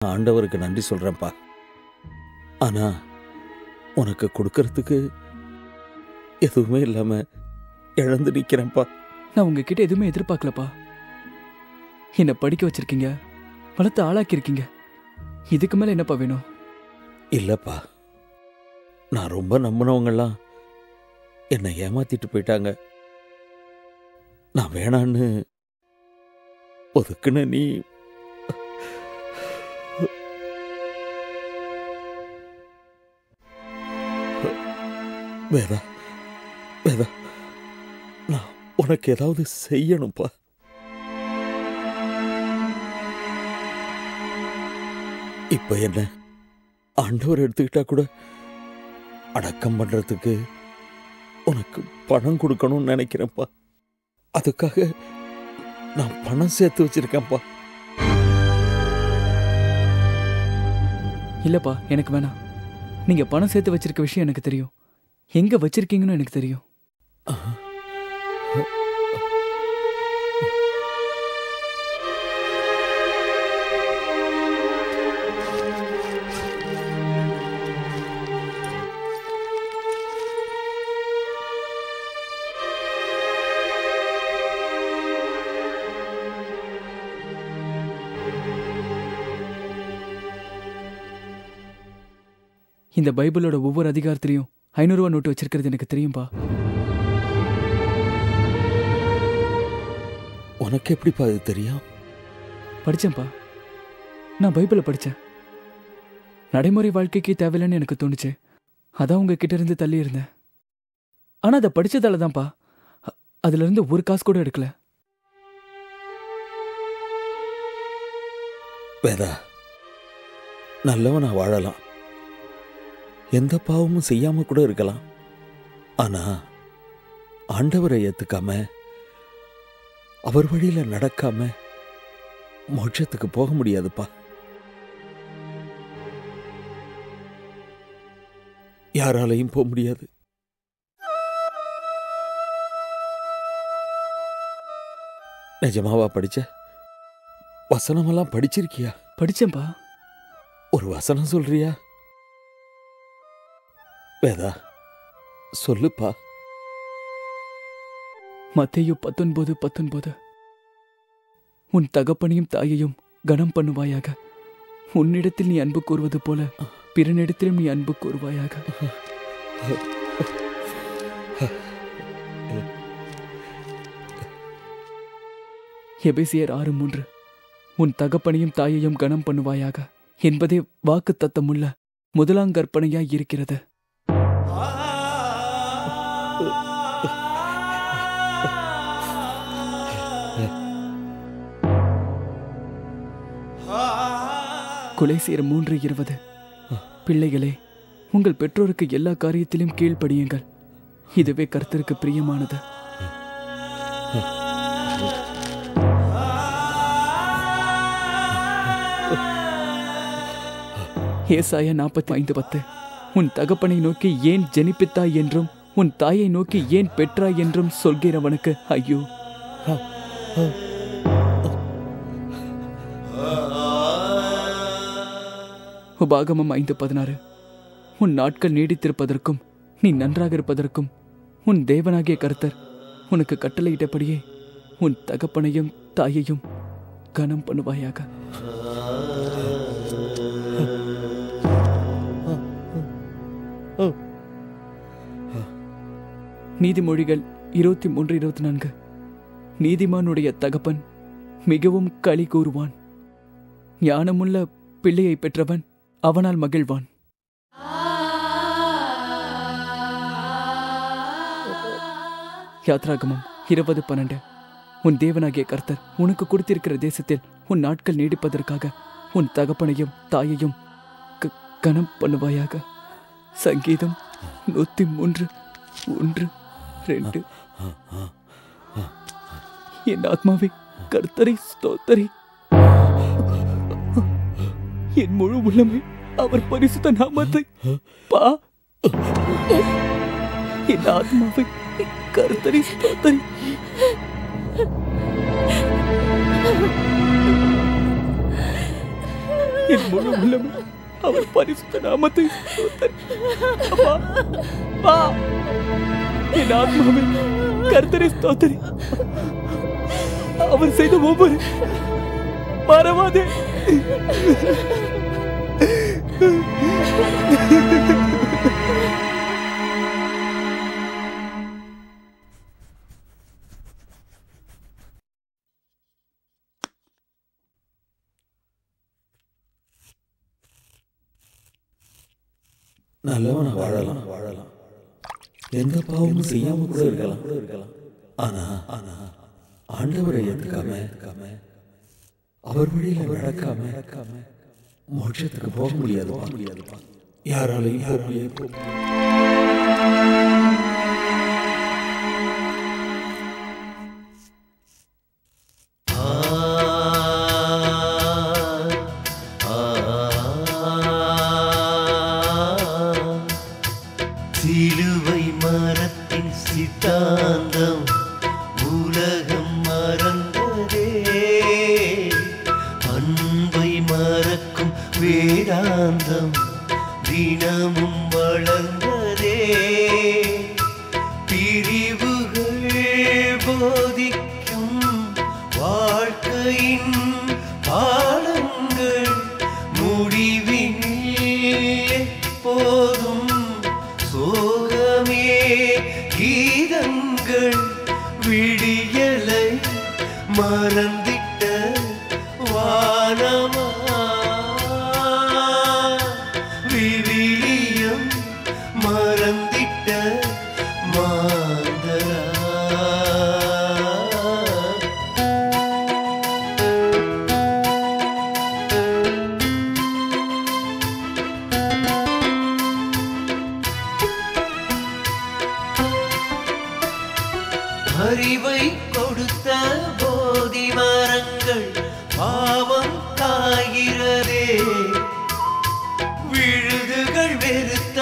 ஆண்டவருக்கு நன்றி சொல்றேன்ப்பா. ஆனா உனக்கு கொடுக்கறதுக்கு எதுவுமே இல்லாம இழந்து நிக்கிறேன்ப்பா. நான் உங்ககிட்ட எதுவுமே எதிர்பார்க்கலப்பா. என்னை படிக்க வச்சிருக்கீங்க, வளர்த்து ஆளாக்கியிருக்கீங்க. இதுக்கு மேல என்னப்பா வேணும்? இல்லப்பா, நான் ரொம்ப நம்பினவங்கெல்லாம் என்னை ஏமாத்திட்டு போயிட்டாங்க. நான் வேணான்னு ஒதுக்குன நீ வேதா வேதா, நான் உனக்கு ஏதாவது செய்யணும்ப்பா. இப்ப என்ன ஆண்டவர் எடுத்துக்கிட்டா கூட அடக்கம் பண்றதுக்கு உனக்கு பணம் கொடுக்கணும்னு நினைக்கிறேன்ப்பா. அதுக்காக நான் பணம் சேர்த்து வச்சிருக்கேன்ப்பா. இல்லப்பா, எனக்கு வேணாம். நீங்க பணம் சேர்த்து வச்சிருக்க விஷயம் எனக்கு தெரியும். எங்க வச்சிருக்கீங்கன்னு எனக்கு தெரியும். இந்த பைபிளோட ஒவ்வொரு அதிகாரத்திலையும் 500 ரூபா நோட்டு வச்சிருக்கிறது எனக்கு தெரியும்பா. உனக்கு எப்படிப்பா அது தெரியும்? படிச்சேன்ப்பா, நான் பைபிளை படிச்சேன். நடைமுறை வாழ்க்கைக்கு தேவையில்லைன்னு எனக்கு தோணுச்சு. அதான் உங்ககிட்ட இருந்து தள்ளி இருந்தேன். ஆனா அதை படிச்சதால தான்ப்பா, அதுல இருந்து ஒரு காசு கூட எடுக்கல. வேதா, நல்லவனா வாழலாம், எந்த பாவமும் செய்யாம கூட இருக்கலாம். ஆனா ஆண்டவரை ஏத்துக்காம, அவர் வழியில நடக்காம மோட்சத்துக்கு போக முடியாதுப்பா. யாராலையும் போக முடியாது. நிஜமாவா படிச்ச? வசனமெல்லாம் படிச்சிருக்கியா? படிச்சேன்பா. ஒரு வசனம் சொல்றியா? வேதா, சொல்லுப்பா. மத்தேயு 19:19. உன் தகப்பனையும் தாயையும் கனம் பண்ணுவாயாக. உன்னிடத்தில் நீ அன்பு கூறுவது போல பிறனிடத்திலும் நீ அன்பு கூறுவாயாக. எபேசியர் 6:3. உன் தகப்பனையும் தாயையும் கனம் பண்ணுவாயாக என்பதே வாக்கு தத்தமுள்ள முதலாங்கற்பனையாய் இருக்கிறது. கொலைசீர் 3:20. பிள்ளைகளே, உங்கள் பெற்றோருக்கு எல்லா காரியத்திலும் கீழ்ப்படியுங்கள், இதுவே கர்த்தருக்கு பிரியமானது. ஏசாயா 45:10. உன் தகப்பனை நோக்கி ஏன் ஜெனிப்பித்தாய் என்றும் உன் தாயை நோக்கி ஏன் பெற்றாய் என்றும் சொல்கிறவனுக்கு ஐயோ. உபாகமம் 5:16. உன் நாட்கள் நீடித்திருப்பதற்கும் நீ நன்றாக இருப்பதற்கும் உன் தேவனாகிய கர்த்தர் உனக்கு கட்டளையிட்டபடியே உன் தகப்பனையும் தாயையும் கனம் பண்ணுவாயாக. நீதிமொழிகள் 23:24. நீதிமானுடைய தகப்பன் மிகவும் களி கூறுவான், ஞானமுள்ள பிள்ளையை பெற்றவன் அவனால் மகிழ்வான். யாத்ராகமம் 20:12. உன் தேவனாகிய கர்த்தர் உனக்கு கொடுத்திருக்கிற தேசத்தில் உன் நாட்கள் நீடிப்பதற்காக உன் தகப்பனையும் தாயையும் கனம் பண்ணுவாயாக. சங்கீதம் 103:1-2. என் ஆத்மாவே கர்த்தரை ஸ்தோத்தரி, என் முழு உள்ளமே அவர் பரிசுத்த நாமத்தை பா. என் ஆத்மாவை கர்த்தரை ஸ்தோத்தரி. என் முழு உள்ளமே அவர் பரிசுத்த நாமத்தை ஸ்தோத்திரி. அப்பா, அப்பா, என் ஆத்மாவை கர்த்தரை ஸ்தோத்திரி. அவர் செய்த ஒவ்வொரு மறவாதே. நல்லவனா வாழலாம், எந்த பாவமும் செய்யாம கூட இருக்கலாம். ஆனா ஆண்டவரை ஏத்துக்காம அவர் வழியில நடக்காம மோட்சத்துக்கு போக முடியாது. யாராலையும் போக முடியாது. சிலுவை மரத்தின் சித்தாந்தம் உலகம் மறந்ததே, அன்பை மறக்கும் வேதாந்தம் தினமும் வளர்ந்ததே. பிரிவுகள் போதிக்கும் வாழ்க்கையின் பாடங்கள் முடிவினில் எப்போதும் சோகமே கீதங்கள். விடியலை மறந்திட்ட வானமா, விவிலியம் மறந்திட்ட மாந்தரா. அறிவை கொடுத்த போதி மரங்கள் பாவம் காய்கிறதே, விழுதுகள் வெறுத்த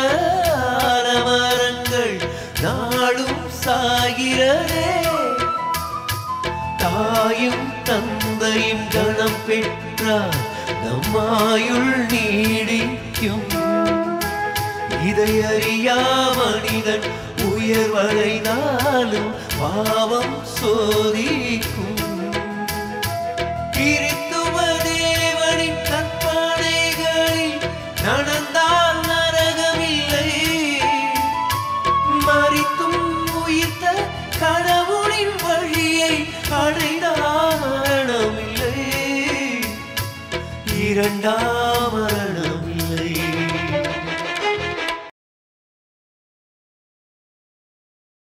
ஆலமரங்கள் நாளும் சாகிறதே. தாயும் தந்தையும் கணம் பெற்றார் நம்மாயுள் நீடிக்கும். இதை அறியா மனிதன் உயர்வடைந்தாலும் பாவம் சோதிக்கும். கிறிஸ்துவ தேவனின் கற்பனைகளில் நட